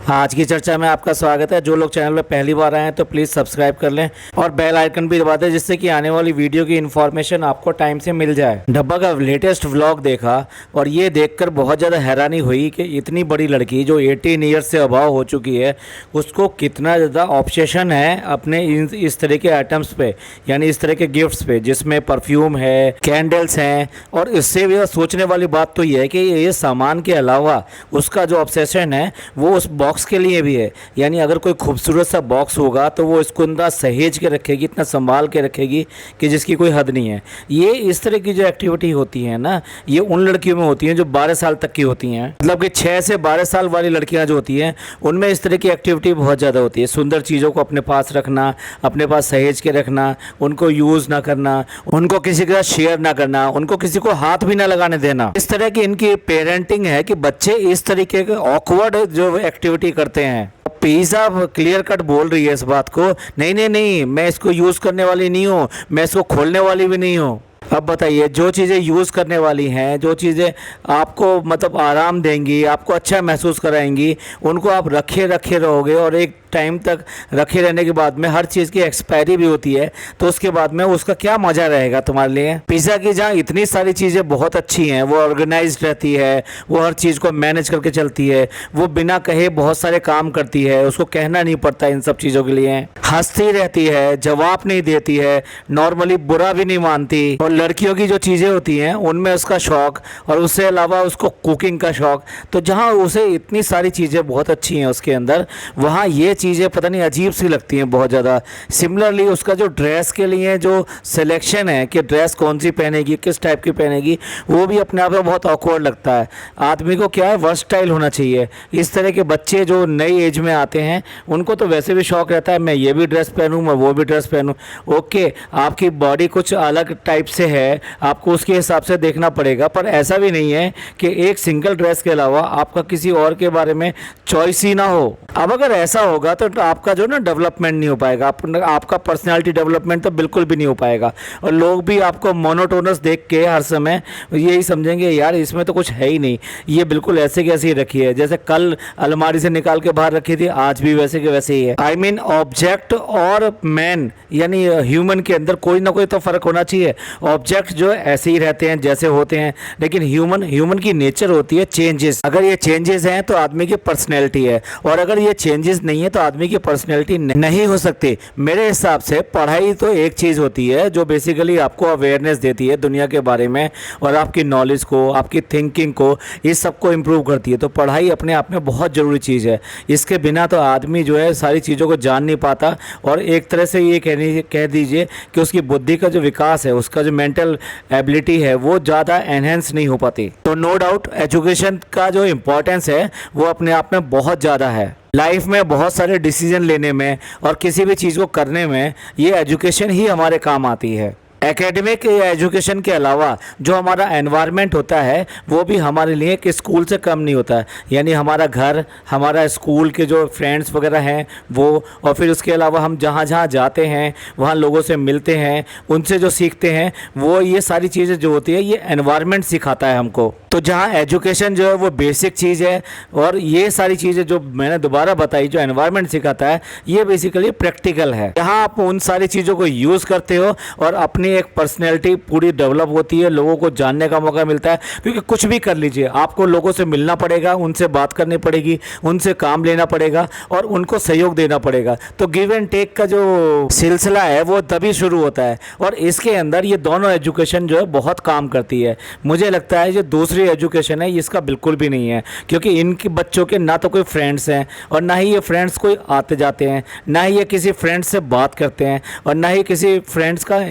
आज की चर्चा में आपका स्वागत है। जो लोग चैनल पर पहली बार आए हैं तो प्लीज़ सब्सक्राइब कर लें और बेल आइकन भी दबा दें, जिससे कि आने वाली वीडियो की इन्फॉर्मेशन आपको टाइम से मिल जाए। डब्बा का लेटेस्ट व्लॉग देखा और ये देखकर बहुत ज़्यादा हैरानी हुई कि इतनी बड़ी लड़की जो 18 ईयर्स से अभाव हो चुकी है, उसको कितना ज़्यादा ऑब्सेशन है अपने इस तरह के आइटम्स पे, यानी इस तरह के गिफ्ट्स पे, जिसमें परफ्यूम है, कैंडल्स हैं। और इससे भी सोचने वाली बात तो ये है कि ये सामान के अलावा उसका जो ऑब्सेशन है वो उस बॉक्स के लिए भी है। यानी अगर कोई खूबसूरत सा बॉक्स होगा तो वो इसको इतना सहेज के रखेगी, इतना संभाल के रखेगी कि जिसकी कोई हद नहीं है। ये इस तरह की जो एक्टिविटी होती है ना, ये उन लड़कियों में होती हैं जो 12 साल तक की होती हैं। मतलब कि 6 से 12 साल वाली लड़कियां जो होती हैं उनमें इस तरह की एक्टिविटी बहुत ज़्यादा होती है। सुंदर चीज़ों को अपने पास रखना, अपने पास सहेज के रखना, उनको यूज़ ना करना, उनको किसी के साथ शेयर ना करना, उनको किसी को हाथ भी ना लगाने देना। इस तरह की इनकी पेरेंटिंग है कि बच्चे इस तरीके के ऑकवर्ड जो एक्टिविटी करते हैं। पी साहब क्लियर कट बोल रही है इस बात को, नहीं नहीं नहीं, मैं इसको यूज़ करने वाली नहीं हूँ, मैं इसको खोलने वाली भी नहीं हूँ। अब बताइए, जो चीज़ें यूज़ करने वाली हैं, जो चीज़ें आपको मतलब आराम देंगी, आपको अच्छा महसूस कराएंगी, उनको आप रखे रखे रहोगे और एक टाइम तक रखे रहने के बाद में हर चीज़ की एक्सपायरी भी होती है, तो उसके बाद में उसका क्या मज़ा रहेगा तुम्हारे लिए। पिज़्ज़ा की जहाँ इतनी सारी चीज़ें बहुत अच्छी हैं, वो ऑर्गेनाइज्ड रहती है, वो हर चीज़ को मैनेज करके चलती है, वो बिना कहे बहुत सारे काम करती है, उसको कहना नहीं पड़ता इन सब चीज़ों के लिए, हंसती रहती है, जवाब नहीं देती है, नॉर्मली बुरा भी नहीं मानती। और लड़कियों की जो चीज़ें होती हैं उनमें उसका शौक़ और उससे अलावा उसको कुकिंग का शौक़, तो जहाँ उसे इतनी सारी चीज़ें बहुत अच्छी हैं उसके अंदर, वहाँ ये चीज़ें पता नहीं अजीब सी लगती हैं बहुत ज़्यादा। सिमिलरली उसका जो ड्रेस के लिए जो सिलेक्शन है कि ड्रेस कौन सी पहनेगी, किस टाइप की पहनेगी, वो भी अपने आप में बहुत ऑकवर्ड लगता है। आदमी को क्या है, वर्सटाइल होना चाहिए। इस तरह के बच्चे जो नई एज में आते हैं उनको तो वैसे भी शौक़ रहता है मैं ये भी ड्रेस पहनूँ, मैं वो भी ड्रेस पहनूँ। ओके, आपकी बॉडी कुछ अलग टाइप से है, आपको उसके हिसाब से देखना पड़ेगा, पर ऐसा भी नहीं है कि एक सिंगल ड्रेस के अलावा आपका किसी और के बारे में चॉइस ही ना हो। अब अगर ऐसा होगा तो आपका जो ना डेवलपमेंट नहीं हो पाएगा, आपका पर्सनालिटी डेवलपमेंट तो बिल्कुल भी नहीं हो पाएगा। और लोग भी आपको मोनोटोनस देख के हर समय यही समझेंगे यार इसमें तो कुछ है ही नहीं, ये बिल्कुल ऐसे कैसे ही रखी है, जैसे कल अलमारी से निकाल के बाहर रखी थी आज भी वैसे के वैसे ही है। आई मीन ऑब्जेक्ट और मैन यानी ह्यूमन के अंदर कोई ना कोई तो फ़र्क होना चाहिए। ऑब्जेक्ट जो ऐसे ही रहते हैं जैसे होते हैं, लेकिन ह्यूमन की नेचर होती है चेंजेस। अगर ये चेंजेस हैं तो आदमी की पर्सनैलिटी है, और अगर ये चेंजेस नहीं है तो आदमी की पर्सनैलिटी नहीं हो सकती। मेरे हिसाब से पढ़ाई तो एक चीज़ होती है जो बेसिकली आपको अवेयरनेस देती है दुनिया के बारे में और आपकी नॉलेज को, आपकी थिंकिंग को, इस सब को इम्प्रूव करती है। तो पढ़ाई अपने आप में बहुत ज़रूरी चीज़ है। इसके बिना तो आदमी जो है सारी चीज़ों को जान नहीं पाता, और एक तरह से ये कह दीजिए कि उसकी बुद्धि का जो विकास है, उसका जो मेंटल एबिलिटी है, वो ज़्यादा एनहेंस नहीं हो पाती। तो नो डाउट एजुकेशन का जो इम्पोर्टेंस है वो अपने आप में बहुत ज़्यादा है। लाइफ में बहुत सारे डिसीजन लेने में और किसी भी चीज़ को करने में ये एजुकेशन ही हमारे काम आती है। एकेडमिक एजुकेशन के अलावा जो हमारा एनवायरनमेंट होता है वो भी हमारे लिए कि स्कूल से कम नहीं होता है। यानी हमारा घर, हमारा स्कूल के जो फ्रेंड्स वगैरह हैं वो, और फिर उसके अलावा हम जहाँ जहाँ जाते हैं वहाँ लोगों से मिलते हैं, उनसे जो सीखते हैं वो, ये सारी चीज़ें जो होती है ये एनवायरनमेंट सिखाता है हमको। तो जहाँ एजुकेशन जो है वो बेसिक चीज़ है, और ये सारी चीज़ें जो मैंने दोबारा बताई जो एनवायरनमेंट सिखाता है ये बेसिकली प्रैक्टिकल है, जहाँ आप उन सारी चीज़ों को यूज़ करते हो और अपनी एक पर्सनैलिटी पूरी डेवलप होती है, लोगों को जानने का मौका मिलता है। क्योंकि कुछ भी कर लीजिए, आपको लोगों से मिलना पड़ेगा, उनसे बात करनी पड़ेगी, उनसे काम लेना पड़ेगा और उनको सहयोग देना पड़ेगा। तो गिव एंड टेक का जो सिलसिला है वो तभी शुरू होता है, और इसके अंदर ये दोनों एजुकेशन जो है बहुत काम करती है। मुझे लगता है जो दूसरी एजुकेशन है इसका बिल्कुल भी नहीं है, क्योंकि इनके बच्चों के ना तो कोई फ्रेंड्स हैं और ना ही ये फ्रेंड्स कोई आते जाते हैं, ना ही ये किसी फ्रेंड्स से बात करते हैं, और ना ही किसी फ्रेंड्स का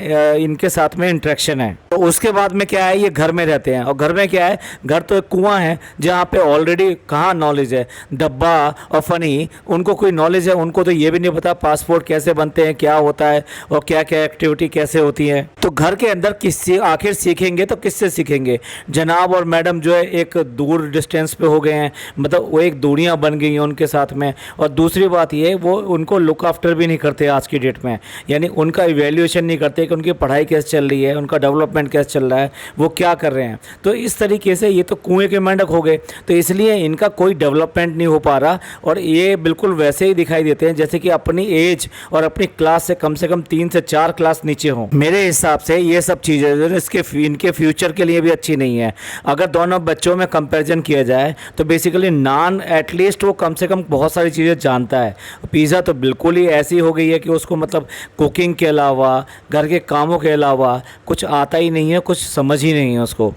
इनके साथ में इंटरेक्शन है। तो उसके बाद में क्या है, ये घर में रहते हैं, और घर में क्या है, घर तो एक कुआं है जहाँ पे ऑलरेडी कहाँ नॉलेज है। डब्बा और फनी, उनको कोई नॉलेज है, उनको तो ये भी नहीं पता पासपोर्ट कैसे बनते हैं, क्या होता है और क्या क्या एक्टिविटी कैसे होती है। तो घर के अंदर किससे आखिर सीखेंगे, तो किससे सीखेंगे। जनाब और मैडम जो है एक दूर डिस्टेंस पे हो गए हैं, मतलब वो एक दूरियां बन गई हैं उनके साथ में। और दूसरी बात ये, वो उनको लुक आफ्टर भी नहीं करते आज की डेट में, यानी उनका इवैल्यूएशन नहीं करते कि उनकी पढ़ाई पढ़ाई कैसे चल रही है, उनका डेवलपमेंट कैसे चल रहा है, वो क्या कर रहे हैं। तो इस तरीके से ये तो कुएं के मेंढक हो गए, तो इसलिए इनका कोई डेवलपमेंट नहीं हो पा रहा और ये बिल्कुल वैसे ही दिखाई देते हैं जैसे कि अपनी एज और अपनी क्लास से कम 3 से 4 क्लास नीचे हो। मेरे हिसाब से ये सब चीज़ें जो इनके फ्यूचर के लिए भी अच्छी नहीं है। अगर दोनों बच्चों में कंपैरिजन किया जाए तो बेसिकली नान एटलीस्ट वो कम से कम बहुत सारी चीज़ें जानता है। पिज़्ज़ा तो बिल्कुल ही ऐसी हो गई है कि उसको मतलब कुकिंग के अलावा, घर के कामों के अलावा कुछ आता ही नहीं है, कुछ समझ ही नहीं है उसको।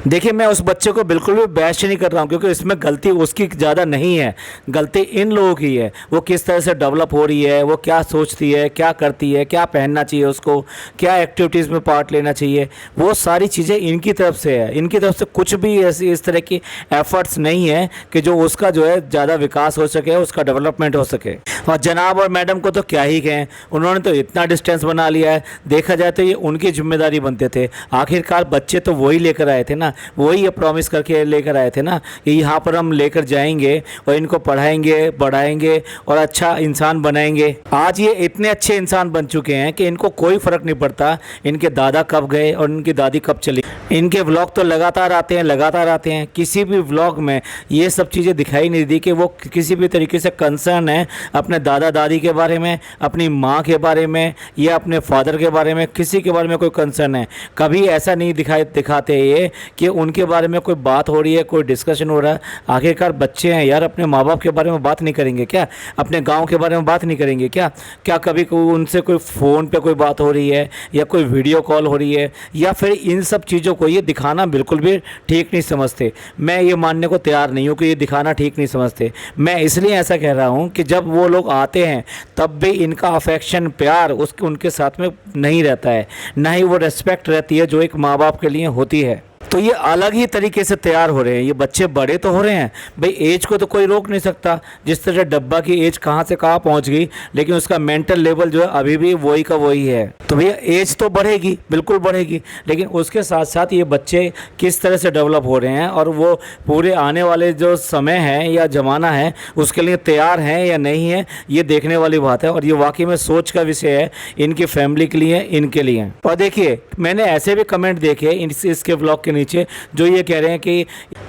देखिए, मैं उस बच्चे को बिल्कुल भी बैश नहीं कर रहा हूँ, क्योंकि इसमें गलती उसकी ज़्यादा नहीं है, गलती इन लोगों की है। वो किस तरह से डेवलप हो रही है, वो क्या सोचती है, क्या करती है, क्या पहनना चाहिए उसको, क्या एक्टिविटीज़ में पार्ट लेना चाहिए, वो सारी चीज़ें इनकी तरफ से है। इनकी तरफ से कुछ भी ऐसी इस तरह की एफर्ट्स नहीं है कि जो उसका जो है ज़्यादा विकास हो सके, उसका डेवलपमेंट हो सके। और जनाब और मैडम को तो क्या ही कहें, उन्होंने तो इतना डिस्टेंस बना लिया है। देखा जाए तो ये उनकी जिम्मेदारी बनते थे। आखिरकार बच्चे तो वही लेकर आए थे ना, वही ये प्रॉमिस करके लेकर आए थे ना कि यहाँ पर हम लेकर जाएंगे और इनको पढ़ाएंगे, बढ़ाएंगे और अच्छा इंसान बनाएंगे। आज ये इतने अच्छे इंसान बन चुके हैं कि इनको कोई फ़र्क नहीं पड़ता इनके दादा कब गए और इनकी दादी कब चली। इनके व्लॉग तो लगातार आते हैं। किसी भी व्लॉग में ये सब चीज़ें दिखाई नहीं दी कि वो किसी भी तरीके से कंसर्न है अपने दादा दादी के बारे में, अपनी माँ के बारे में या अपने फादर के बारे में, किसी के बारे में कोई कंसर्न है। कभी ऐसा नहीं दिखाते ये कि उनके बारे में कोई बात हो रही है, कोई डिस्कशन हो रहा है। आखिरकार बच्चे हैं यार, अपने माँ बाप के बारे में बात नहीं करेंगे क्या? अपने गांव के बारे में बात नहीं करेंगे क्या? क्या कभी उनसे कोई फ़ोन पे कोई बात हो रही है या कोई वीडियो कॉल हो रही है? या फिर इन सब चीज़ों को ये दिखाना बिल्कुल भी ठीक नहीं समझते। मैं ये मानने को तैयार नहीं हूँ कि ये दिखाना ठीक नहीं समझते। मैं इसलिए ऐसा कह रहा हूँ कि जब वो लोग आते हैं तब भी इनका अफेक्शन, प्यार उनके साथ में नहीं रहता है, ना ही वो रिस्पेक्ट रहती है जो एक माँ बाप के लिए होती है। तो ये अलग ही तरीके से तैयार हो रहे हैं। ये बच्चे बड़े तो हो रहे हैं भाई, एज को तो कोई रोक नहीं सकता। जिस तरह डब्बा की एज कहाँ से कहाँ पहुँच गई, लेकिन उसका मेंटल लेवल जो है अभी भी वही का वही है। तो भैया एज तो बढ़ेगी, बिल्कुल बढ़ेगी, लेकिन उसके साथ साथ ये बच्चे किस तरह से डेवलप हो रहे हैं और वो पूरे आने वाले जो समय है या ज़माना है उसके लिए तैयार हैं या नहीं है, ये देखने वाली बात है। और ये वाकई में सोच का विषय है इनकी फैमिली के लिए, इनके लिए। और देखिए, मैंने ऐसे भी कमेंट देखे इसके व्लॉग के नीचे जो ये कह रहे हैं कि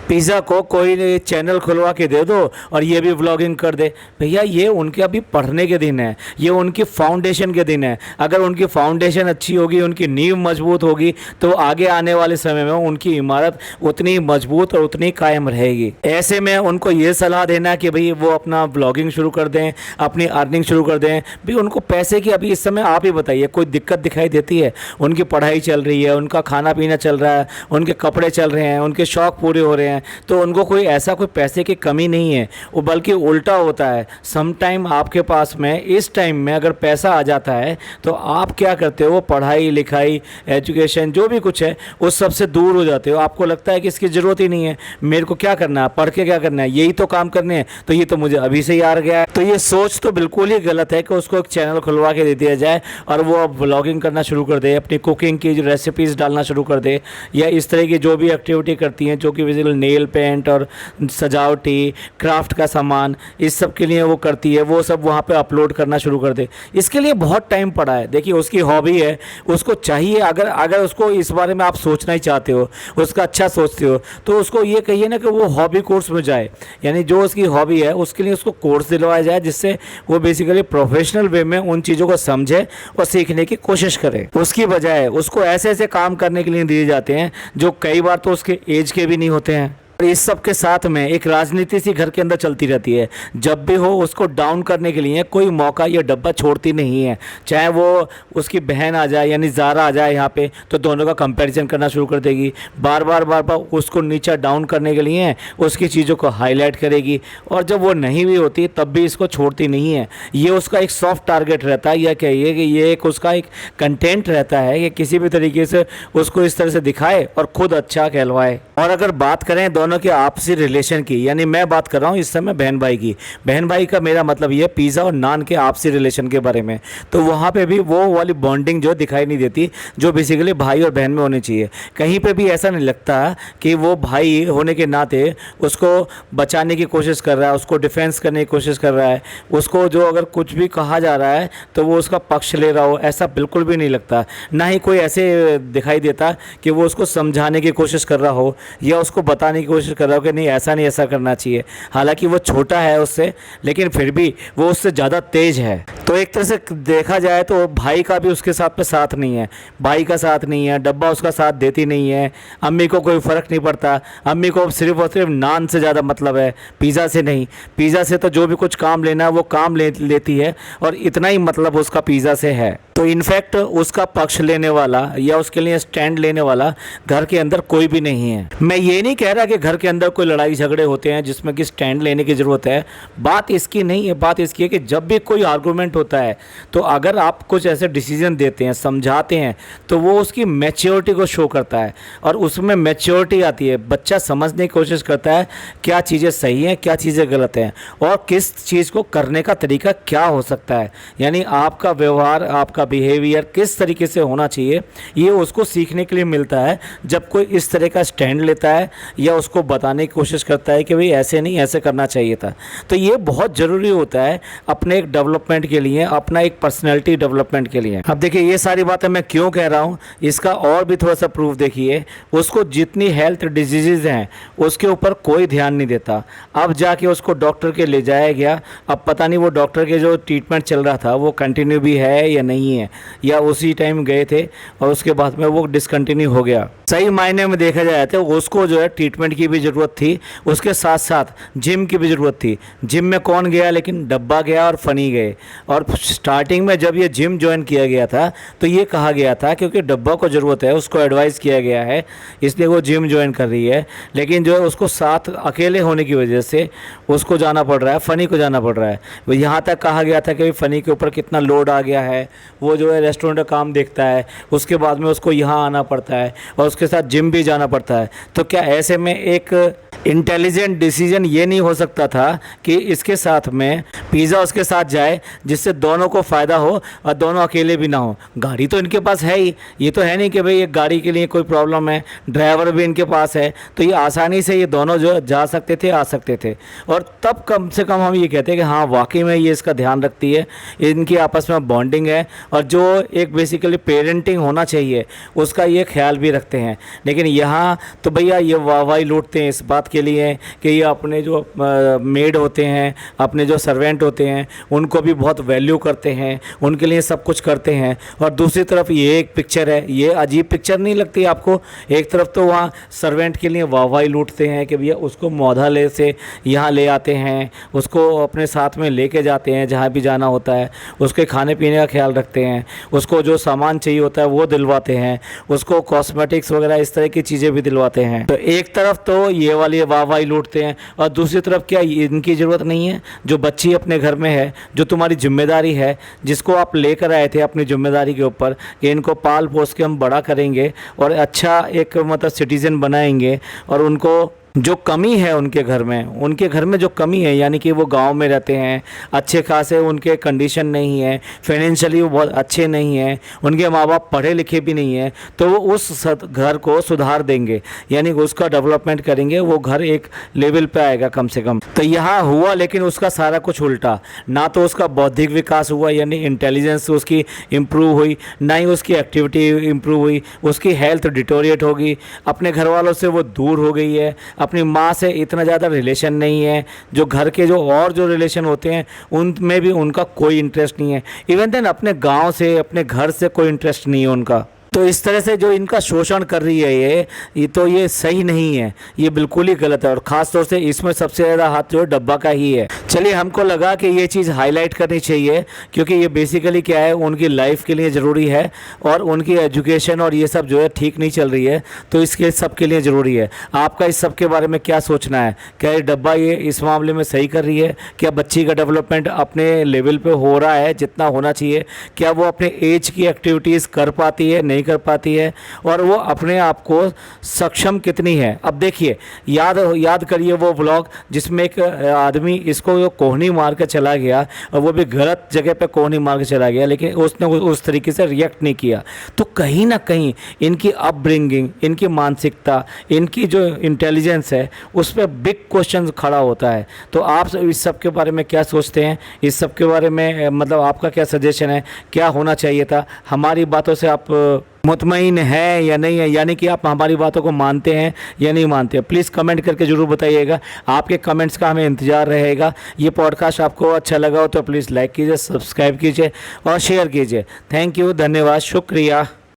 पिज़्ज़ा को कोई चैनल खुलवा के दे दो और ये भी व्लॉगिंग कर दे। भैया ये उनके अभी पढ़ने के दिन है, ये उनकी फाउंडेशन के दिन है। अगर उनकी फाउंडेशन अच्छी होगी, उनकी नींव मजबूत होगी, तो आगे आने वाले समय में उनकी इमारत उतनी मजबूत और उतनी कायम रहेगी। ऐसे में उनको ये सलाह देना कि भाई वो अपना व्लॉगिंग शुरू कर दें, अपनी अर्निंग शुरू कर दें। भाई उनको पैसे की अभी इस समय आप ही बताइए कोई दिक्कत दिखाई देती है? उनकी पढ़ाई चल रही है, उनका खाना पीना चल रहा है, उनके कपड़े चल रहे हैं, उनके शौक़ पूरे हो रहे हैं, तो उनको कोई पैसे की कमी नहीं है। वो बल्कि उल्टा होता है। सम टाइम आपके पास में इस टाइम में अगर पैसा आ जाता है तो आप क्या करते हो? पढ़ाई लिखाई, एजुकेशन जो भी कुछ है उस सब से दूर हो जाते हो। आपको लगता है कि इसकी ज़रूरत ही नहीं है, मेरे को क्या करना है, पढ़ के क्या करना है, यही तो काम करने हैं, तो ये तो मुझे अभी से ही आ गया है। तो ये सोच तो बिल्कुल ही गलत है कि उसको एक चैनल खुलवा के दे दिया जाए और वो अब व्लॉगिंग करना शुरू कर दे, अपनी कुकिंग की जो रेसिपीज़ डालना शुरू कर दे, या इस तरह की जो भी एक्टिविटी करती हैं जो कि विजिबल नेल पेंट और सजावटी क्राफ्ट का सामान इस सब के लिए वो करती है, वो सब वहाँ पे अपलोड करना शुरू कर दे। इसके लिए बहुत टाइम पड़ा है। देखिए उसकी हॉबी है, उसको चाहिए। अगर उसको इस बारे में आप सोचना ही चाहते हो, उसका अच्छा सोचते हो, तो उसको ये कहिए ना कि वो हॉबी कोर्स में जाए। यानी जो उसकी हॉबी है उसके लिए उसको कोर्स दिलवाया जाए, जिससे वो बेसिकली प्रोफेशनल वे में उन चीज़ों को समझे और सीखने की कोशिश करे। उसकी बजाय उसको ऐसे ऐसे काम करने के लिए दिए जाते हैं जो कई बार तो उसके एज के भी नहीं होते हैं। और इस सब के साथ में एक राजनीति सी घर के अंदर चलती रहती है। जब भी हो उसको डाउन करने के लिए कोई मौका या डब्बा छोड़ती नहीं है। चाहे वो उसकी बहन आ जाए यानी ज़ारा आ जाए यहाँ पे, तो दोनों का कंपैरिजन करना शुरू कर देगी। बार बार उसको नीचा डाउन करने के लिए उसकी चीज़ों को हाईलाइट करेगी। और जब वो नहीं भी होती तब भी इसको छोड़ती नहीं है। ये उसका एक सॉफ्ट टारगेट रहता है, या कहिए कि ये एक उसका एक कंटेंट रहता है कि किसी भी तरीके से उसको इस तरह से दिखाए और खुद अच्छा कहलवाए। और अगर बात करें दोनों दोनों के आपसी रिलेशन की, यानी मैं बात कर रहा हूँ इस समय बहन भाई की। बहन भाई का मेरा मतलब ये पिज़्ज़ा और नान के आपसी रिलेशन के बारे में। तो वहाँ पे भी वो वाली बॉन्डिंग जो दिखाई नहीं देती जो बेसिकली भाई और बहन में होनी चाहिए। कहीं पे भी ऐसा नहीं लगता कि वो भाई होने के नाते उसको बचाने की कोशिश कर रहा है, उसको डिफेंस करने की कोशिश कर रहा है, उसको जो अगर कुछ भी कहा जा रहा है तो वो उसका पक्ष ले रहा हो, ऐसा बिल्कुल भी नहीं लगता। ना ही कोई ऐसे दिखाई देता कि वो उसको समझाने की कोशिश कर रहा हो या उसको बताने की कोशिश कर रहा हो कि नहीं ऐसा नहीं, ऐसा करना चाहिए। हालांकि वो छोटा है उससे, लेकिन फिर भी वो उससे ज़्यादा तेज है। तो एक तरह से देखा जाए तो भाई का भी उसके साथ नहीं है, भाई का साथ नहीं है, डब्बा उसका साथ देती नहीं है। अम्मी को कोई फ़र्क नहीं पड़ता, अम्मी को सिर्फ और सिर्फ नान से ज़्यादा मतलब है, पिज़्ज़ा से नहीं। पिज़्ज़ा से तो जो भी कुछ काम लेना है वो काम लेती है और इतना ही मतलब उसका पिज़्ज़ा से है। तो इनफैक्ट उसका पक्ष लेने वाला या उसके लिए स्टैंड लेने वाला घर के अंदर कोई भी नहीं है। मैं ये नहीं कह रहा कि घर के अंदर कोई लड़ाई झगड़े होते हैं जिसमें कि स्टैंड लेने की ज़रूरत है, बात इसकी नहीं है। बात इसकी है कि जब भी कोई आर्गूमेंट होता है तो अगर आप कुछ ऐसे डिसीजन देते हैं, समझाते हैं, तो वो उसकी मैच्योरिटी को शो करता है और उसमें मैच्योरिटी आती है। बच्चा समझने की कोशिश करता है क्या चीज़ें सही हैं, क्या चीज़ें गलत हैं और किस चीज़ को करने का तरीका क्या हो सकता है। यानी आपका व्यवहार, आपका बिहेवियर किस तरीके से होना चाहिए, ये उसको सीखने के लिए मिलता है जब कोई इस तरह का स्टैंड लेता है या उसको बताने की कोशिश करता है कि भाई ऐसे नहीं, ऐसे करना चाहिए था। तो ये बहुत ज़रूरी होता है अपने एक डेवलपमेंट के लिए, अपना एक पर्सनैलिटी डेवलपमेंट के लिए। अब देखिए ये सारी बातें मैं क्यों कह रहा हूँ, इसका और भी थोड़ा सा प्रूफ देखिए। उसको जितनी हेल्थ डिजीज़ हैं उसके ऊपर कोई ध्यान नहीं देता। अब जाके उसको डॉक्टर के ले जाया गया, अब पता नहीं वो डॉक्टर के जो ट्रीटमेंट चल रहा था वो कंटिन्यू भी है या नहीं है, या उसी टाइम गए थे और उसके बाद में वो डिसकंटिन्यू हो गया। सही मायने में देखा जाए तो उसको जो है ट्रीटमेंट की भी ज़रूरत थी, उसके साथ साथ जिम की भी ज़रूरत थी। जिम में कौन गया, लेकिन डब्बा गया और फ़नी गए। और स्टार्टिंग में जब ये जिम ज्वाइन किया गया था तो ये कहा गया था क्योंकि डब्बा को ज़रूरत है, उसको एडवाइस किया गया है, इसलिए वो जिम ज्वाइन कर रही है। लेकिन जो है उसको साथ अकेले होने की वजह से उसको जाना पड़ रहा है, फ़नी को जाना पड़ रहा है। वो यहाँ तक कहा गया था कि फ़नी के ऊपर कितना लोड आ गया है, वो जो है रेस्टोरेंट का काम देखता है, उसके बाद में उसको यहाँ आना पड़ता है और उसके साथ जिम भी जाना पड़ता है। तो क्या ऐसे में एक इंटेलिजेंट डिसीजन ये नहीं हो सकता था कि इसके साथ में पिज़्ज़ा उसके साथ जाए, जिससे दोनों को फ़ायदा हो और दोनों अकेले भी ना हो। गाड़ी तो इनके पास है ही, ये तो है नहीं कि भाई एक गाड़ी के लिए कोई प्रॉब्लम है, ड्राइवर भी इनके पास है, तो ये आसानी से ये दोनों जो जा सकते थे, आ सकते थे। और तब कम से कम हम ये कहते हैं कि हाँ वाकई में ये इसका ध्यान रखती है, इनकी आपस में बॉन्डिंग है और जो एक बेसिकली पेरेंटिंग होना चाहिए उसका ये ख्याल भी रखते हैं। लेकिन यहाँ तो भैया ये वाहवाही लूटते हैं इस बात के लिए कि ये अपने जो मेड होते हैं, अपने जो सर्वेंट होते हैं, उनको भी बहुत वैल्यू करते हैं, उनके लिए सब कुछ करते हैं। और दूसरी तरफ ये एक पिक्चर है, ये अजीब पिक्चर नहीं लगती आपको? एक तरफ तो वहाँ सर्वेंट के लिए वाहवाही लूटते हैं कि भैया उसको मौधालय से यहाँ ले आते हैं, उसको अपने साथ में लेके जाते हैं जहाँ भी जाना होता है, उसके खाने पीने का ख्याल रखते हैं, उसको जो सामान चाहिए होता है वो दिलवाते हैं, उसको कॉस्मेटिक्स वगैरह इस तरह की चीज़ें भी दिलवाते हैं। तो एक तरफ तो ये वाली वाहवाही लूटते हैं और दूसरी तरफ क्या इनकी ज़रूरत नहीं है? जो बच्ची अपने घर में है, जो तुम्हारी जिम्मेदारी है, जिसको आप लेकर आए थे अपनी जिम्मेदारी के ऊपर कि इनको पाल पोस के हम बड़ा करेंगे और अच्छा एक मतलब सिटीज़न बनाएंगे, और उनको जो कमी है उनके घर में जो कमी है, यानी कि वो गांव में रहते हैं, अच्छे खासे उनके कंडीशन नहीं है, फाइनेंशियली वो बहुत अच्छे नहीं हैं, उनके माँ बाप पढ़े लिखे भी नहीं हैं, तो वो उस घर को सुधार देंगे, यानी उसका डेवलपमेंट करेंगे, वो घर एक लेवल पे आएगा कम से कम। तो यहाँ हुआ लेकिन उसका सारा कुछ उल्टा, ना तो उसका बौद्धिक विकास हुआ यानी इंटेलिजेंस उसकी इम्प्रूव हुई, ना ही उसकी एक्टिविटी इम्प्रूव हुई, उसकी हेल्थ डिटोरिएट होगी, अपने घर वालों से वो दूर हो गई है, अपनी माँ से इतना ज़्यादा रिलेशन नहीं है, जो घर के जो रिलेशन होते हैं उनमें भी उनका कोई इंटरेस्ट नहीं है, इवन देन अपने गांव से, अपने घर से कोई इंटरेस्ट नहीं है उनका। तो इस तरह से जो इनका शोषण कर रही है ये सही नहीं है, ये बिल्कुल ही गलत है। और ख़ास तौर से इसमें सबसे ज़्यादा हाथ जो डब्बा का ही है। चलिए, हमको लगा कि ये चीज़ हाईलाइट करनी चाहिए क्योंकि ये बेसिकली क्या है, उनकी लाइफ के लिए ज़रूरी है और उनकी एजुकेशन और ये सब जो है ठीक नहीं चल रही है, तो इसके सब के लिए ज़रूरी है। आपका इस सब के बारे में क्या सोचना है? क्या ये डब्बा ये इस मामले में सही कर रही है? क्या बच्ची का डेवलपमेंट अपने लेवल पर हो रहा है जितना होना चाहिए? क्या वो अपने एज की एक्टिविटीज़ कर पाती है, नहीं कर पाती है और वो अपने आप को सक्षम कितनी है। अब देखिए, याद करिए वो व्लॉग जिसमें एक आदमी इसको कोहनी मार के चला गया और वो भी गलत जगह पे कोहनी मार के चला गया, लेकिन उसने उस तरीके से रिएक्ट नहीं किया। तो कहीं ना कहीं इनकी अपब्रिंगिंग, इनकी मानसिकता, इनकी जो इंटेलिजेंस है उस पर बिग क्वेश्चन खड़ा होता है। तो आप इस सब के बारे में क्या सोचते हैं? इस सब के बारे में मतलब आपका क्या सजेशन है, क्या होना चाहिए था? हमारी बातों से आप मुतमईन है या नहीं है, यानी कि आप हमारी बातों को मानते हैं या नहीं मानते? प्लीज़ कमेंट करके ज़रूर बताइएगा। आपके कमेंट्स का हमें इंतज़ार रहेगा। ये पॉडकास्ट आपको अच्छा लगा हो तो प्लीज़ लाइक कीजिए, सब्सक्राइब कीजिए और शेयर कीजिए। थैंक यू, धन्यवाद, शुक्रिया।